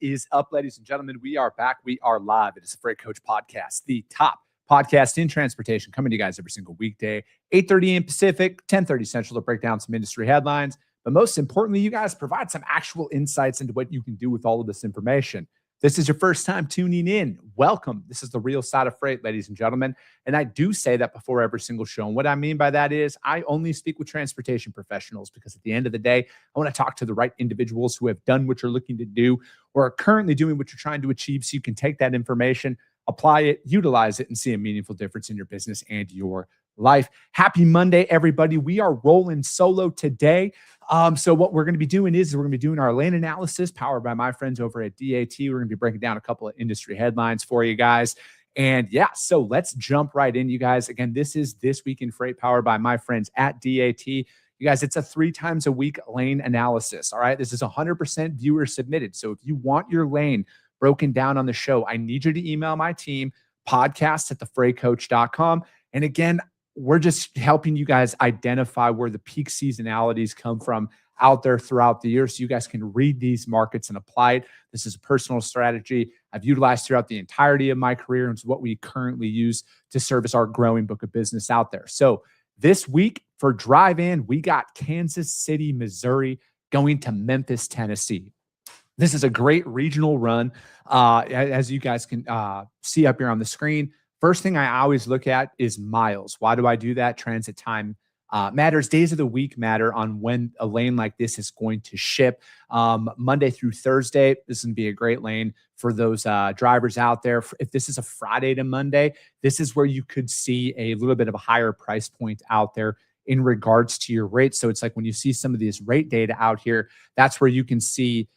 is up, ladies and gentlemen? We are back. We are live. It is the Freight Coach Podcast, the top podcast in transportation, coming to you guys every single weekday, 8:30 a.m. Pacific, 10:30 Central, to break down some industry headlines. But most importantly, you guys provide some actual insights into what you can do with all of this information. This is your first time tuning in. Welcome. This is the real side of freight, ladies and gentlemen. And I do say that before every single show. And what I mean by that is I only speak with transportation professionals, because at the end of the day, I want to talk to the right individuals who have done what you're looking to do or are currently doing what you're trying to achieve, so you can take that information, apply it, utilize it, and see a meaningful difference in your business and your life. Happy Monday, everybody. We are rolling solo today. So what we're going to be doing is we're going to be doing our lane analysis powered by my friends over at DAT. We're going to be breaking down a couple of industry headlines for you guys. And yeah, so let's jump right in, you guys. Again, this is This Week in Freight powered by my friends at DAT. You guys, it's a 3 times a week lane analysis. All right. This is 100% viewer submitted. So if you want your lane broken down on the show, I need you to email my team, podcast@thefreightcoach.com. And again, we're just helping you guys identify where the peak seasonalities come from out there throughout the year, so you guys can read these markets and apply it. This is a personal strategy I've utilized throughout the entirety of my career, and it's what we currently use to service our growing book of business out there. So this week for Drive In, we got Kansas City, Missouri going to Memphis, Tennessee. This is a great regional run. As you guys can see up here on the screen, first thing I always look at is miles. Why do I do that? Transit time matters. Days of the week matter on when a lane like this is going to ship. Monday through Thursday, this is going to be a great lane for those drivers out there. If this is a Friday to Monday, this is where you could see a little bit of a higher price point out there in regards to your rates. So it's like when you see some of these rate data out here, that's where you can see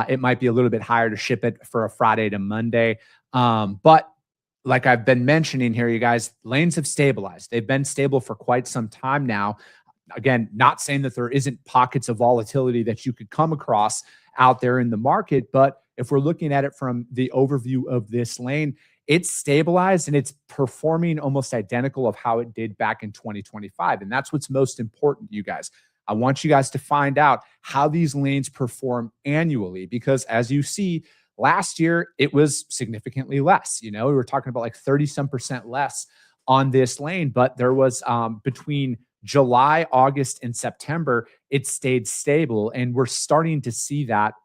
it might be a little bit higher to ship it for a Friday to Monday. But like I've been mentioning here, you guys, lanes have stabilized. They've been stable for quite some time now. Again, not saying that there isn't pockets of volatility that you could come across out there in the market, but if we're looking at it from the overview of this lane, it's stabilized and it's performing almost identical of how it did back in 2025. And that's what's most important, you guys. I want you guys to find out how these lanes perform annually, because as you see, last year, it was significantly less. You know, we were talking about like 30-some% less on this lane, but there was between July, August, and September, it stayed stable. And we're starting to see that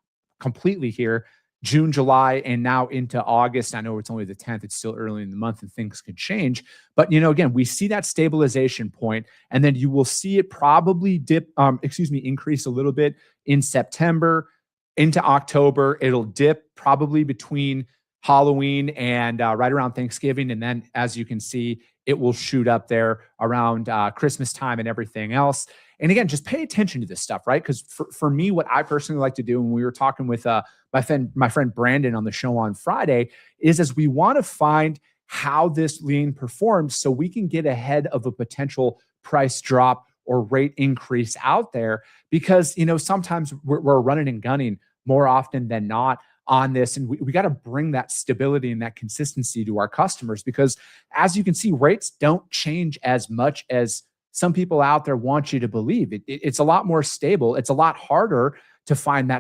completely here, June, July, and now into August. I know it's only the 10th. It's still early in the month and things could change. But, you know, again, we see that stabilization point, and then you will see it probably increase a little bit in September, into October. It'll dip probably between Halloween and right around Thanksgiving. And then, as you can see, it will shoot up there around Christmas time and everything else. And again, just pay attention to this stuff, right? Because for me, what I personally like to do, and we were talking with my friend Brandon on the show on Friday, is we want to find how this lane performs so we can get ahead of a potential price drop or rate increase out there. Because, you know, sometimes we're running and gunning more often than not on this. And we got to bring that stability and that consistency to our customers, because as you can see, rates don't change as much as some people out there want you to believe. It's a lot more stable. It's a lot harder to find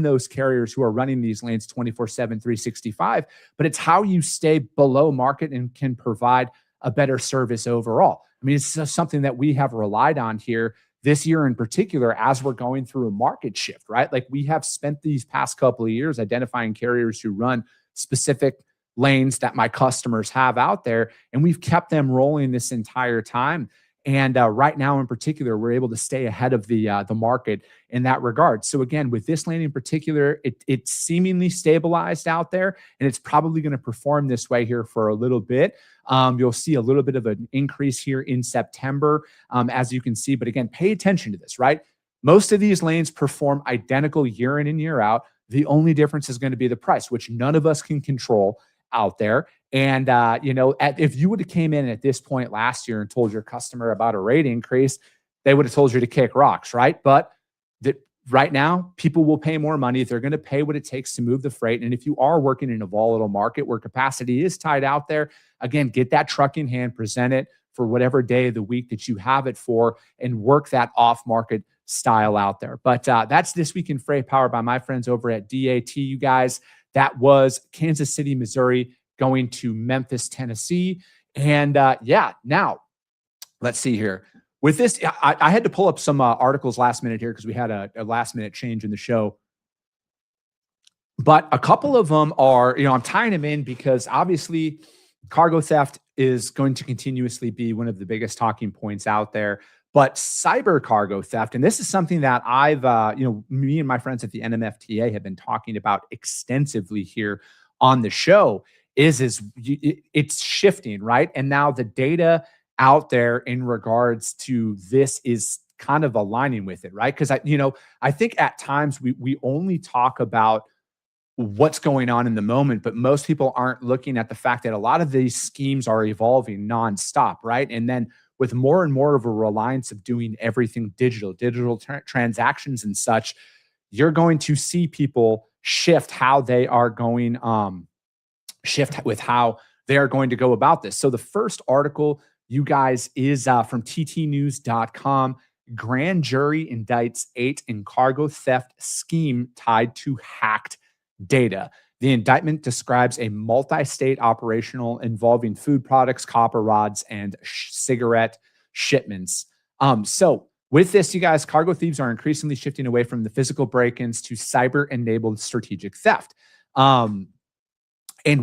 those carriers who are running these lanes 24/7, 365, but it's how you stay below market and can provide a better service overall. I mean, it's something that we have relied on here this year in particular, as we're going through a market shift, right? Like, we have spent these past couple of years identifying carriers who run specific lanes that my customers have out there, and we've kept them rolling this entire time. And right now in particular, we're able to stay ahead of the market in that regard. So again, with this lane in particular, it's seemingly stabilized out there, and it's probably going to perform this way here for a little bit. You'll see a little bit of an increase here in September, as you can see. But again, pay attention to this, right? Most of these lanes perform identical year in and year out. The only difference is going to be the price, which none of us can control out there. And, if you would have came in at this point last year and told your customer about a rate increase, they would have told you to kick rocks, right? But right now, people will pay more money. They're going to pay what it takes to move the freight. And if you are working in a volatile market where capacity is tight out there, again, get that truck in hand, present it for whatever day of the week that you have it for, and work that off-market style out there. But that's This Week in Freight, powered by my friends over at DAT, you guys. That was Kansas City, Missouri, going to Memphis, Tennessee. And yeah, now let's see here. With this, I had to pull up some articles last minute here because we had a last minute change in the show. But a couple of them are, I'm tying them in because obviously cargo theft is going to continuously be one of the biggest talking points out there. But cyber cargo theft, and this is something that I've, me and my friends at the NMFTA have been talking about extensively here on the show, it's shifting, right? And now the data out there in regards to this is kind of aligning with it, right? Because I think at times we only talk about what's going on in the moment, but most people aren't looking at the fact that a lot of these schemes are evolving nonstop, right? And then with more and more of a reliance of doing everything digital transactions and such, you're going to see people shift how they are going, shift with how they are going to go about this. So the first article, you guys, is from ttnews.com. Grand jury indicts 8 in cargo theft scheme tied to hacked data. The indictment describes a multi-state operational involving food products, copper rods, and cigarette shipments. So with this, you guys, cargo thieves are increasingly shifting away from the physical break-ins to cyber-enabled strategic theft. And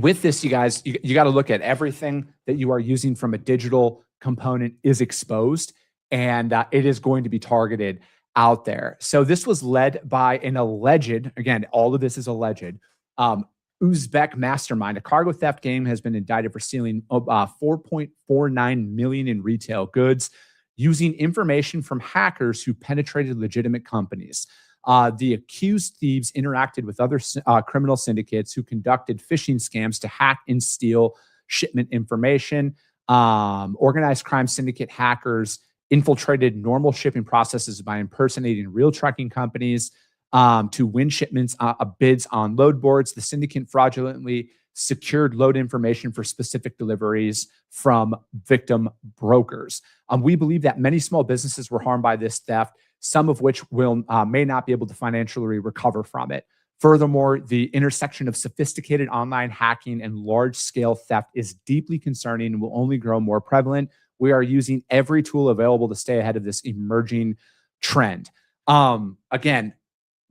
with this, you guys, you got to look at everything that you are using from a digital component is exposed, and it is going to be targeted out there. So this was led by an alleged, again, all of this is alleged, Uzbek mastermind. A cargo theft gang has been indicted for stealing 4.49 million in retail goods using information from hackers who penetrated legitimate companies. The accused thieves interacted with other criminal syndicates who conducted phishing scams to hack and steal shipment information. Organized crime syndicate hackers infiltrated normal shipping processes by impersonating real trucking companies to win shipments, bids on load boards. The syndicate fraudulently secured load information for specific deliveries from victim brokers. We believe that many small businesses were harmed by this theft, some of which may not be able to financially recover from it. Furthermore, the intersection of sophisticated online hacking and large-scale theft is deeply concerning and will only grow more prevalent. We are using every tool available to stay ahead of this emerging trend. Again,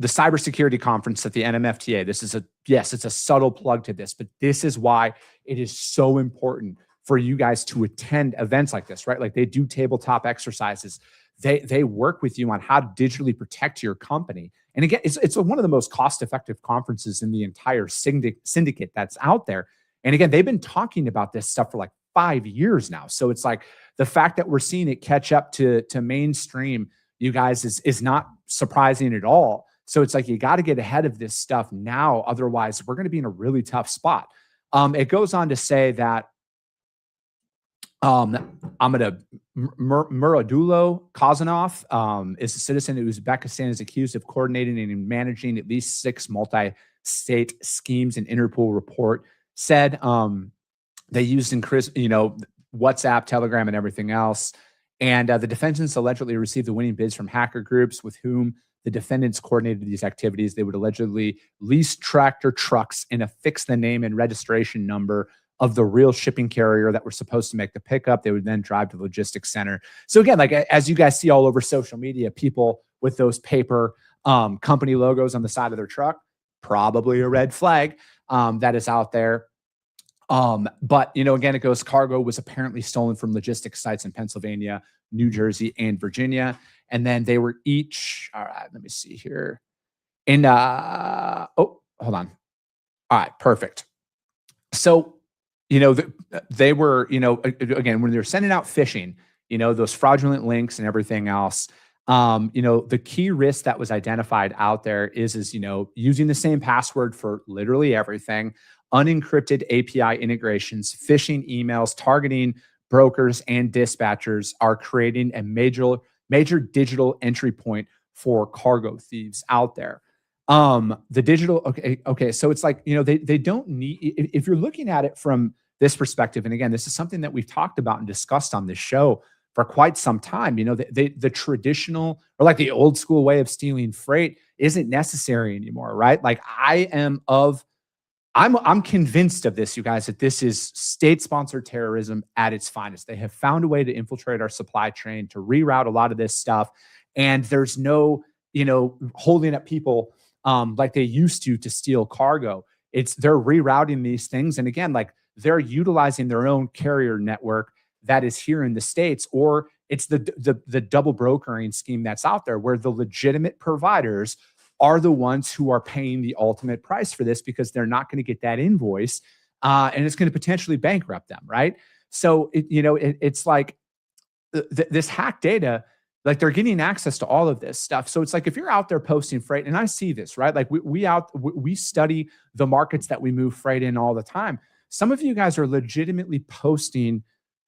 the cybersecurity conference at the NMFTA, it's a subtle plug to this, but this is why it is so important for you guys to attend events like this, right? Like they do tabletop exercises. They work with you on how to digitally protect your company. And again, it's one of the most cost-effective conferences in the entire syndicate that's out there. And again, they've been talking about this stuff for like 5 years now. So it's like the fact that we're seeing it catch up to mainstream, you guys, is not surprising at all. So it's like you got to get ahead of this stuff now. Otherwise, we're going to be in a really tough spot. It goes on to say that Muradulo Kazanov is a citizen of Uzbekistan, is accused of coordinating and managing at least 6 multi-state schemes. An Interpol report said they used WhatsApp, Telegram, and everything else. And the defendants allegedly received the winning bids from hacker groups with whom the defendants coordinated these activities. They would allegedly lease tractor trucks and affix the name and registration number of the real shipping carrier that were supposed to make the pickup. They would then drive to the logistics center. So again, like as you guys see all over social media, people with those paper company logos on the side of their truck, probably a red flag that is out there. But again, it goes, cargo was apparently stolen from logistics sites in Pennsylvania, New Jersey, and Virginia. And then they were each, all right, let me see here. Hold on. All right, perfect. So, they were, again, when they're sending out phishing, those fraudulent links and everything else, the key risk that was identified out there is using the same password for literally everything, unencrypted API integrations, phishing emails, targeting brokers and dispatchers are creating a major digital entry point for cargo thieves out there. The digital, okay. So it's like, they don't need, if you're looking at it from this perspective, and again, this is something that we've talked about and discussed on this show for quite some time. The traditional or like the old school way of stealing freight isn't necessary anymore, right? Like I'm convinced of this, you guys, that this is state-sponsored terrorism at its finest. They have found a way to infiltrate our supply chain, to reroute a lot of this stuff, and there's no, holding up people like they used to steal cargo. They're rerouting these things, and again, like they're utilizing their own carrier network that is here in the States, or it's the double brokering scheme that's out there, where the legitimate providers are the ones who are paying the ultimate price for this, because they're not going to get that invoice, and it's going to potentially bankrupt them, right? So it's like this hack data, like they're getting access to all of this stuff. So it's like if you're out there posting freight, and I see this, right? Like we study the markets that we move freight in all the time. Some of you guys are legitimately posting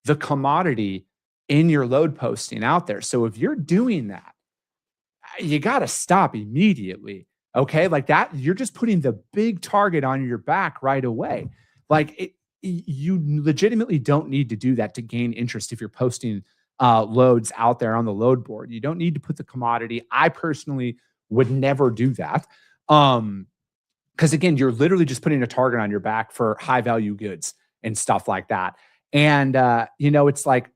the commodity in your load posting out there. So if you're doing that, you got to stop immediately. Okay. Like that, you're just putting the big target on your back right away. Like you legitimately don't need to do that to gain interest. If you're posting loads out there on the load board, you don't need to put the commodity. I personally would never do that. Because again, you're literally just putting a target on your back for high value goods and stuff like that. And, it's like,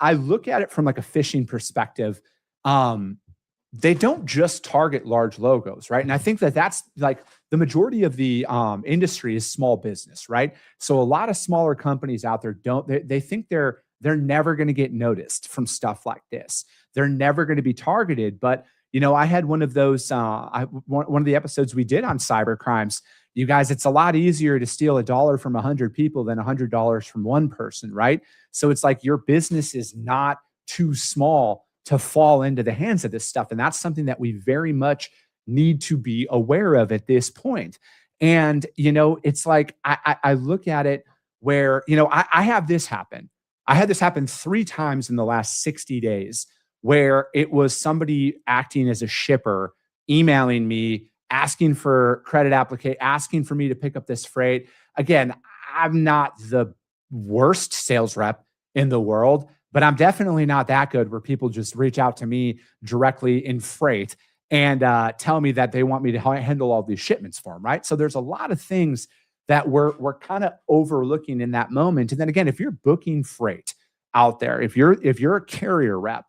I look at it from like a fishing perspective. They don't just target large logos, right? And I think that's like the majority of the industry is small business, right? So a lot of smaller companies out there they think they're never going to get noticed from stuff like this. They're never going to be targeted. But I had one of those one of the episodes we did on cyber crimes. You guys, it's a lot easier to steal $1 from 100 people than $100 from one person, right? So it's like your business is not too small to fall into the hands of this stuff. And that's something that we very much need to be aware of at this point. And, it's like, I look at it where, I have this happen. I had this happen 3 times in the last 60 days where it was somebody acting as a shipper, emailing me, asking for credit application, asking for me to pick up this freight. Again, I'm not the worst sales rep in the world, but I'm definitely not that good where people just reach out to me directly in freight and tell me that they want me to handle all these shipments for them, right? So there's a lot of things that we're kind of overlooking in that moment. And then again, if you're booking freight out there, if you're a carrier rep,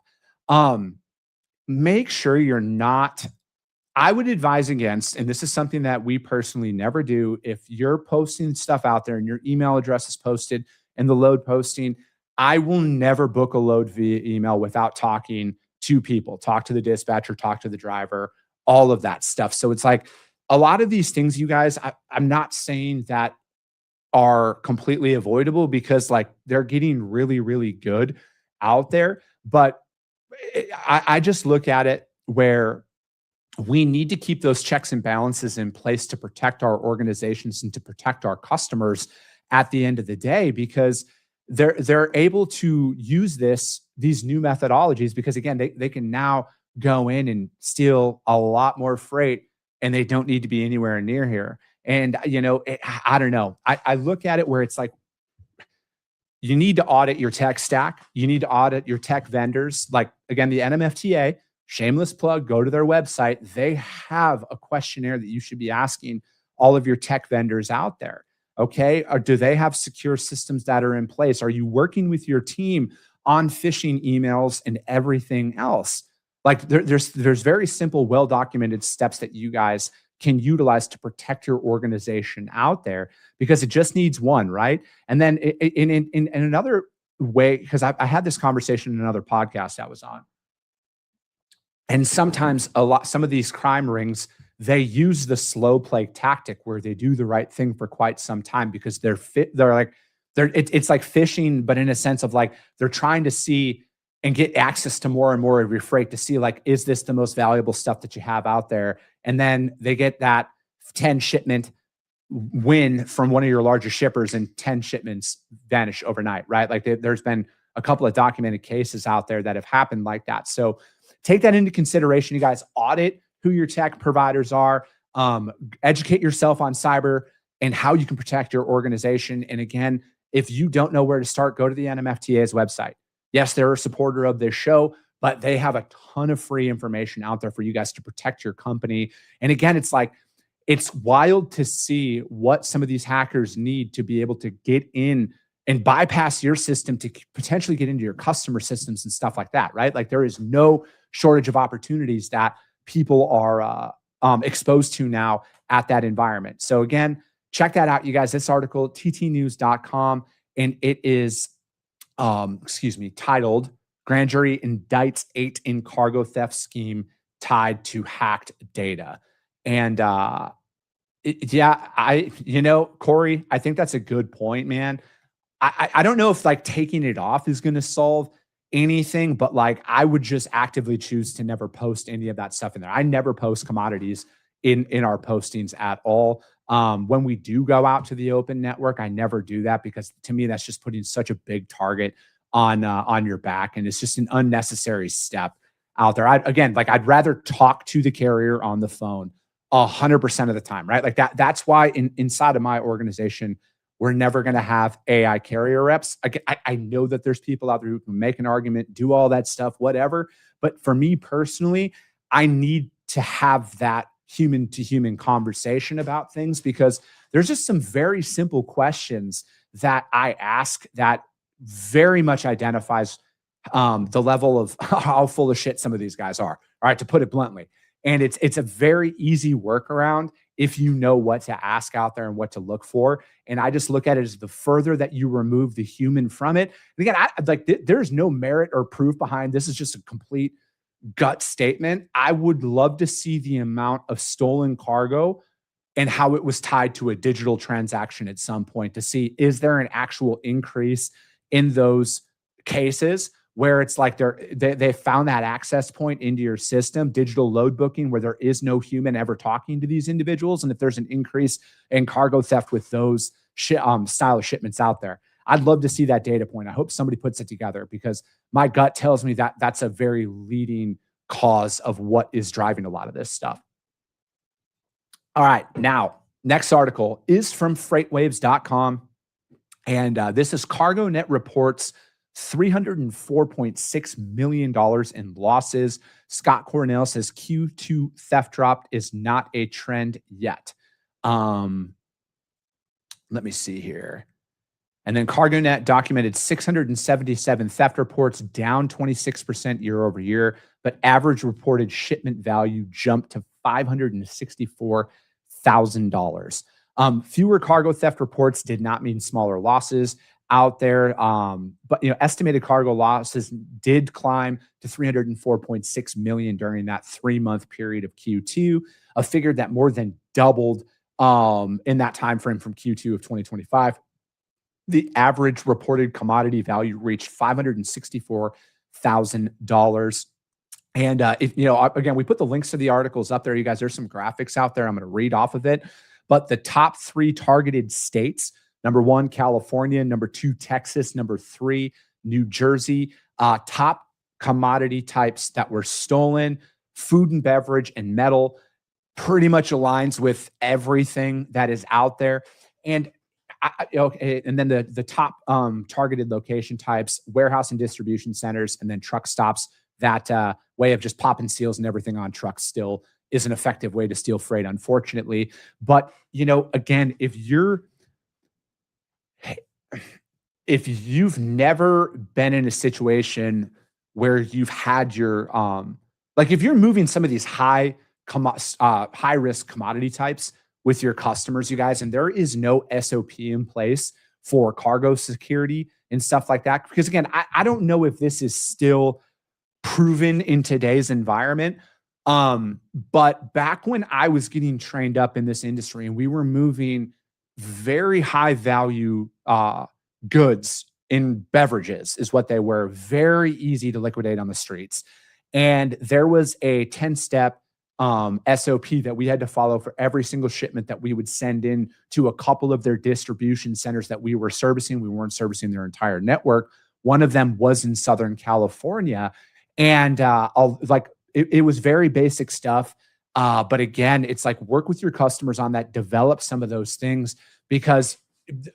make sure you're not. I would advise against, and this is something that we personally never do, if you're posting stuff out there and your email address is posted and the load posting, I will never book a load via email without talking to people, talk to the dispatcher, talk to the driver, all of that stuff. So it's like a lot of these things, you guys, I'm not saying that are completely avoidable, because like they're getting really, really good out there. But I just look at it where we need to keep those checks and balances in place to protect our organizations and to protect our customers at the end of the day, because they're able to use these new methodologies, because again, they can now go in and steal a lot more freight and they don't need to be anywhere near here. And I don't know. I look at it where it's like, you need to audit your tech stack. You need to audit your tech vendors. Like again, the NMFTA, shameless plug, go to their website. They have a questionnaire that you should be asking all of your tech vendors out there. Okay. Or do they have secure systems that are in place? Are you working with your team on phishing emails and everything else? Like there's very simple, well-documented steps that you guys can utilize to protect your organization out there, because it just needs one, right? And then in another way, because I had this conversation in another podcast I was on. And sometimes some of these crime rings, they use the slow play tactic where they do the right thing for quite some time, because it's like fishing, but in a sense of like, they're trying to see and get access to more and more of your freight to see like, is this the most valuable stuff that you have out there? And then they get that 10 shipment win from one of your larger shippers and 10 shipments vanish overnight, right? Like there's been a couple of documented cases out there that have happened like that. So take that into consideration, you guys. Audit who your tech providers are, educate yourself on cyber and how you can protect your organization. And again, if you don't know where to start, go to the NMFTA's website. Yes, they're a supporter of this show, but they have a ton of free information out there for you guys to protect your company. And again, it's like, it's wild to see what some of these hackers need to be able to get in and bypass your system to potentially get into your customer systems and stuff like that, right? Like there is no shortage of opportunities that people are exposed to now at that environment. So again, check that out, you guys. This article, ttnews.com, and it is, titled "Grand Jury Indicts 8 in Cargo Theft Scheme Tied to Hacked Data." And Corey, I think that's a good point, man. I don't know if like taking it off is going to solve anything, but like I would just actively choose to never post any of that stuff in there. I never post commodities in our postings at all. When we do go out to the open network, I never do that because to me that's just putting such a big target on your back, and it's just an unnecessary step out there. I'd rather talk to the carrier on the phone 100% of the time, right? Like that's why inside of my organization, we're never going to have AI carrier reps. I know that there's people out there who can make an argument, do all that stuff, whatever. But for me personally, I need to have that human to human conversation about things because there's just some very simple questions that I ask that very much identifies the level of how full of shit some of these guys are. All right, to put it bluntly. And it's a very easy workaround if you know what to ask out there and what to look for. And I just look at it as the further that you remove the human from it. And again, there's no merit or proof behind this. Is just a complete gut statement. I would love to see the amount of stolen cargo and how it was tied to a digital transaction at some point to see, is there an actual increase in those cases where it's like they found that access point into your system, digital load booking, where there is no human ever talking to these individuals. And if there's an increase in cargo theft with those style of shipments out there, I'd love to see that data point. I hope somebody puts it together because my gut tells me that that's a very leading cause of what is driving a lot of this stuff. All right, now, next article is from freightwaves.com. And this is CargoNet reports $304.6 million in losses. Scott Cornell says Q2 theft drop is not a trend yet. Let me see here. And then CargoNet documented 677 theft reports, down 26% year over year, but average reported shipment value jumped to $564,000. Fewer cargo theft reports did not mean smaller losses out there. But estimated cargo losses did climb to 304.6 million during that 3-month period of Q2, a figure that more than doubled in that time frame from Q2 of 2025. The average reported commodity value reached $564,000. And again, we put the links to the articles up there, you guys. There's some graphics out there. I'm going to read off of it. But the top 3 targeted states: number 1, California; number 2, Texas; number 3, New Jersey. Top commodity types that were stolen: food and beverage and metal. Pretty much aligns with everything that is out there. And and then the top targeted location types: warehouse and distribution centers, and then truck stops. That way of just popping seals and everything on trucks still is an effective way to steal freight, unfortunately. But again, if you've never been in a situation where you've had your like if you're moving some of these high risk commodity types with your customers, you guys, and there is no SOP in place for cargo security and stuff like that. Because again, I don't know if this is still proven in today's environment. But back when I was getting trained up in this industry and we were moving very high value goods in beverages, is what they were, very easy to liquidate on the streets. And there was a 10-step SOP that we had to follow for every single shipment that we would send in to a couple of their distribution centers that we were servicing. We weren't servicing their entire network. One of them was in Southern California. And it was very basic stuff. But again, it's like, work with your customers on that, develop some of those things, because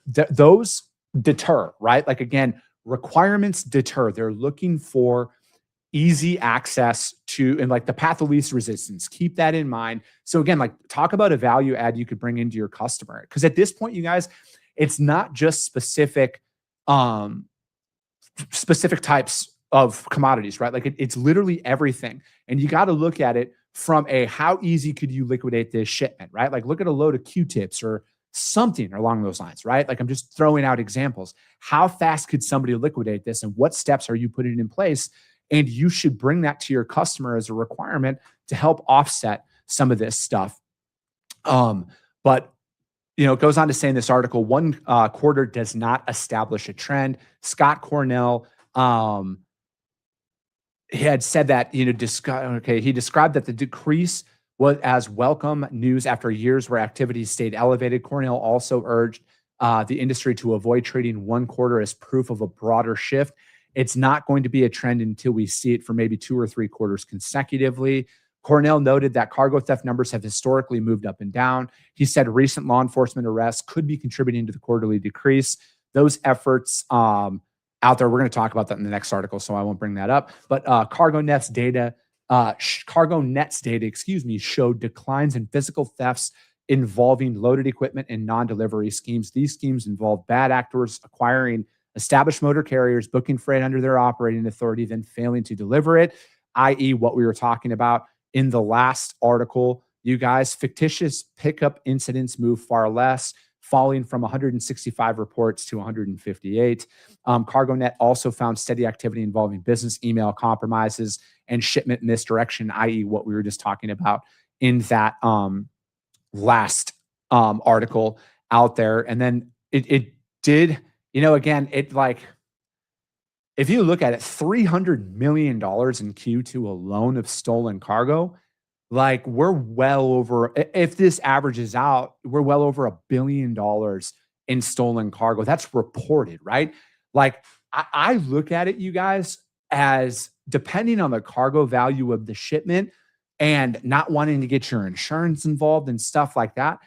those deter, right? Like, again, requirements deter. They're looking for easy access to, and like the path of least resistance. Keep that in mind. So again, like talk about a value add you could bring into your customer. Because at this point, you guys, it's not just specific types of commodities, right? Like it's literally everything. And you got to look at it from a how easy could you liquidate this shipment, right? Like look at a load of Q-tips or something along those lines, right? Like I'm just throwing out examples. How fast could somebody liquidate this and what steps are you putting in place? And you should bring that to your customer as a requirement to help offset some of this stuff. But it goes on to say in this article, one quarter does not establish a trend. Scott Cornell, he had said that, he described that the decrease was as welcome news after years where activity stayed elevated. Cornell also urged the industry to avoid treating one quarter as proof of a broader shift. It's not going to be a trend until we see it for maybe 2 or 3 quarters consecutively. Cornell noted that cargo theft numbers have historically moved up and down. He said recent law enforcement arrests could be contributing to the quarterly decrease. Those efforts out there, we're going to talk about that in the next article, so I won't bring that up. But CargoNet's data, showed declines in physical thefts involving loaded equipment and non-delivery schemes. These schemes involve bad actors acquiring established motor carriers, booking freight under their operating authority, then failing to deliver it, i.e. what we were talking about in the last article. You guys, fictitious pickup incidents move far less, falling from 165 reports to 158. CargoNet also found steady activity involving business email compromises and shipment misdirection, i.e. what we were just talking about in that last article out there. And then it did, again, if you look at it, $300 million in Q2 alone of stolen cargo, like we're well over, if this averages out, we're well over $1 billion in stolen cargo. That's reported, right? Like I look at it, you guys, as depending on the cargo value of the shipment and not wanting to get your insurance involved and stuff like that.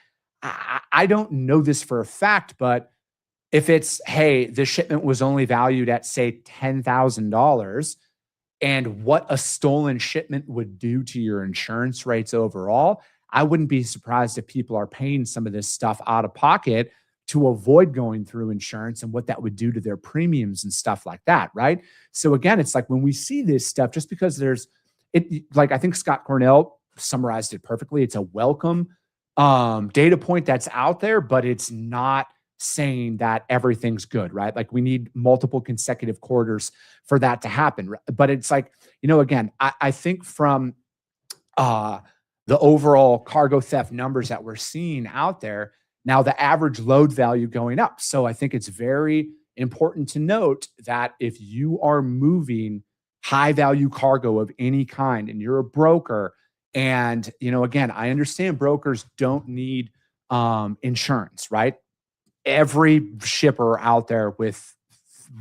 I don't know this for a fact, but if it's, hey, the shipment was only valued at, say, $10,000, and what a stolen shipment would do to your insurance rates overall, I wouldn't be surprised if people are paying some of this stuff out of pocket to avoid going through insurance and what that would do to their premiums and stuff like that, right? So again, it's like when we see this stuff, just because like I think Scott Cornell summarized it perfectly. It's a welcome data point that's out there, but it's not saying that everything's good, right? Like we need multiple consecutive quarters for that to happen. But it's like, again, I think from the overall cargo theft numbers that we're seeing out there, now the average load value going up. So I think it's very important to note that if you are moving high value cargo of any kind and you're a broker, and, again, I understand brokers don't need insurance, right? Every shipper out there with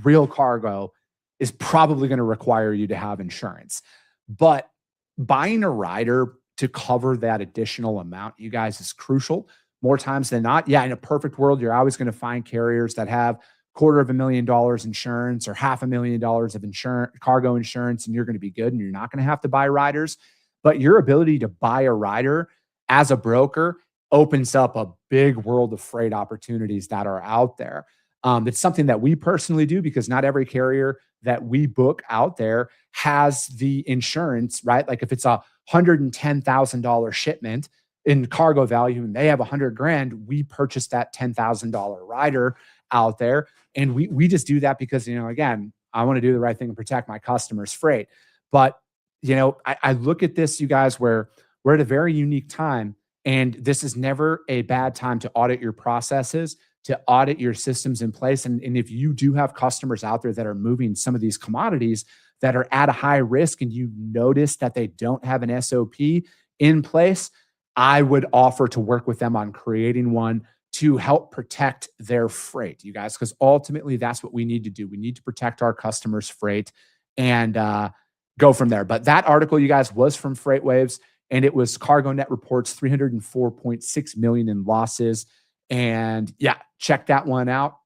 real cargo is probably going to require you to have insurance. But buying a rider to cover that additional amount, you guys, is crucial more times than not. Yeah, in a perfect world, you're always going to find carriers that have $250,000 insurance or $500,000 of insurance, cargo insurance, and you're going to be good and you're not going to have to buy riders. But your ability to buy a rider as a broker opens up a big world of freight opportunities that are out there. It's something that we personally do because not every carrier that we book out there has the insurance, right? Like if it's a $110,000 shipment in cargo value and they have $100,000, we purchase that $10,000 rider out there. And we just do that because, again, I want to do the right thing and protect my customers' freight. But, I look at this, you guys, where we're at a very unique time. And this is never a bad time to audit your processes, to audit your systems in place. And if you do have customers out there that are moving some of these commodities that are at a high risk and you notice that they don't have an SOP in place, I would offer to work with them on creating one to help protect their freight, you guys, because ultimately that's what we need to do. We need to protect our customers' freight and go from there. But that article, you guys, was from FreightWaves. And it was CargoNet reports 304.6 million in losses. And yeah, check that one out.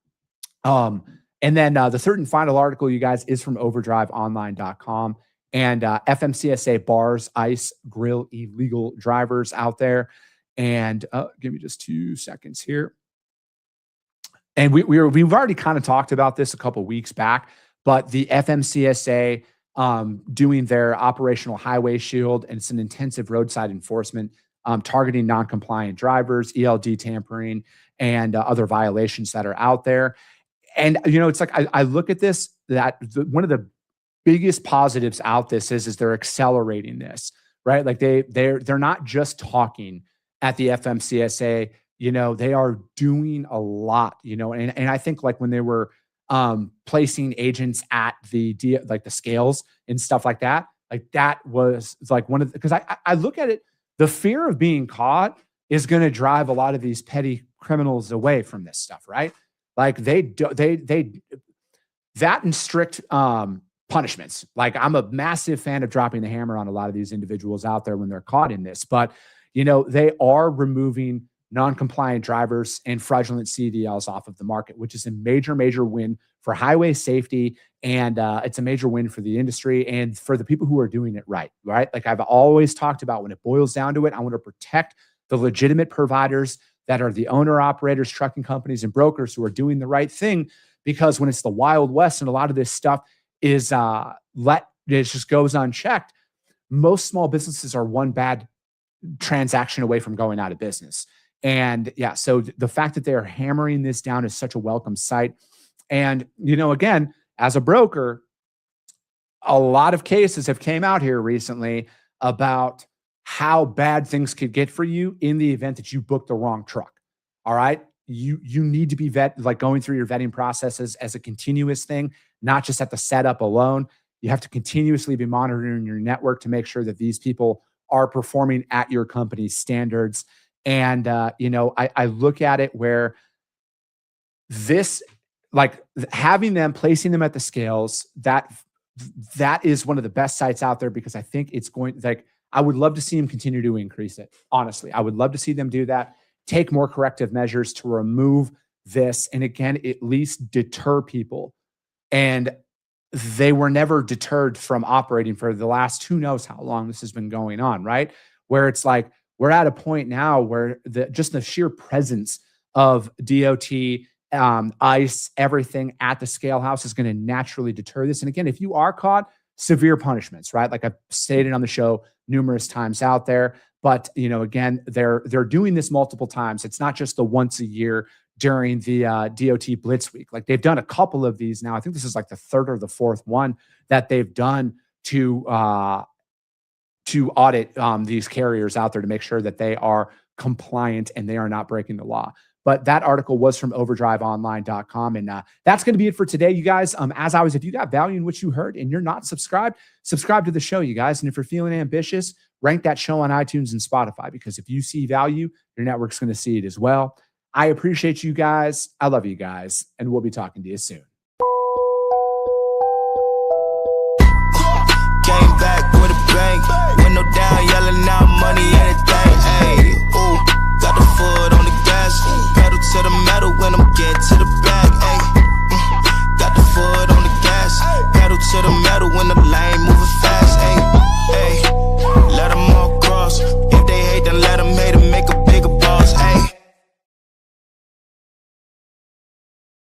And then the third and final article, you guys, is from overdriveonline.com. And FMCSA bars, ICE, grill illegal drivers out there. And give me just 2 seconds here. And we've already kind of talked about this a couple weeks back, but the FMCSA doing their operational highway shield, and it's an intensive roadside enforcement targeting non-compliant drivers, ELD tampering, and other violations that are out there. And, it's like, I look at this, that one of the biggest positives out this is they're accelerating this, right? Like they're not just talking at the FMCSA, they are doing a lot, and I think like when they were placing agents at the scales and stuff like that was like one of the, because I look at it, the fear of being caught is going to drive a lot of these petty criminals away from this stuff, right? Like that and strict punishments. Like I'm a massive fan of dropping the hammer on a lot of these individuals out there when they're caught in this, but they are removing non-compliant drivers and fraudulent CDLs off of the market, which is a major, major win for highway safety. And it's a major win for the industry and for the people who are doing it right? Like I've always talked about, when it boils down to it, I want to protect the legitimate providers that are the owner operators, trucking companies, and brokers who are doing the right thing. Because when it's the Wild West and a lot of this stuff is it just goes unchecked, most small businesses are one bad transaction away from going out of business. And yeah, so the fact that they're hammering this down is such a welcome sight. And, again, as a broker, a lot of cases have came out here recently about how bad things could get for you in the event that you book the wrong truck. All right. You need to be going through your vetting processes as a continuous thing, not just at the setup alone. You have to continuously be monitoring your network to make sure that these people are performing at your company's standards. And, I look at it where this, like having them, placing them at the scales, that is one of the best sites out there, because I think it's going, like, I would love to see them continue to increase it. Honestly, I would love to see them do that, take more corrective measures to remove this. And again, at least deter people. And they were never deterred from operating for the last, who knows how long this has been going on, right? Where it's like, we're at a point now where just the sheer presence of DOT, ICE, everything at the scale house is going to naturally deter this. And again, if you are caught, severe punishments, right? Like I've stated on the show numerous times out there, but again, they're doing this multiple times. It's not just the once a year during the DOT Blitz Week. Like they've done a couple of these now. I think this is like the third or the fourth one that they've done to audit these carriers out there to make sure that they are compliant and they are not breaking the law. But that article was from overdriveonline.com. And that's going to be it for today, you guys. As always, if you got value in what you heard and you're not subscribed, subscribe to the show, you guys. And if you're feeling ambitious, rank that show on iTunes and Spotify, because if you see value, your network's going to see it as well. I appreciate you guys. I love you guys. And we'll be talking to you soon. Came back with a bang, window down, yelling out money, anything. Hey, ooh, got the foot on the gas, pedal to the metal when I'm getting to the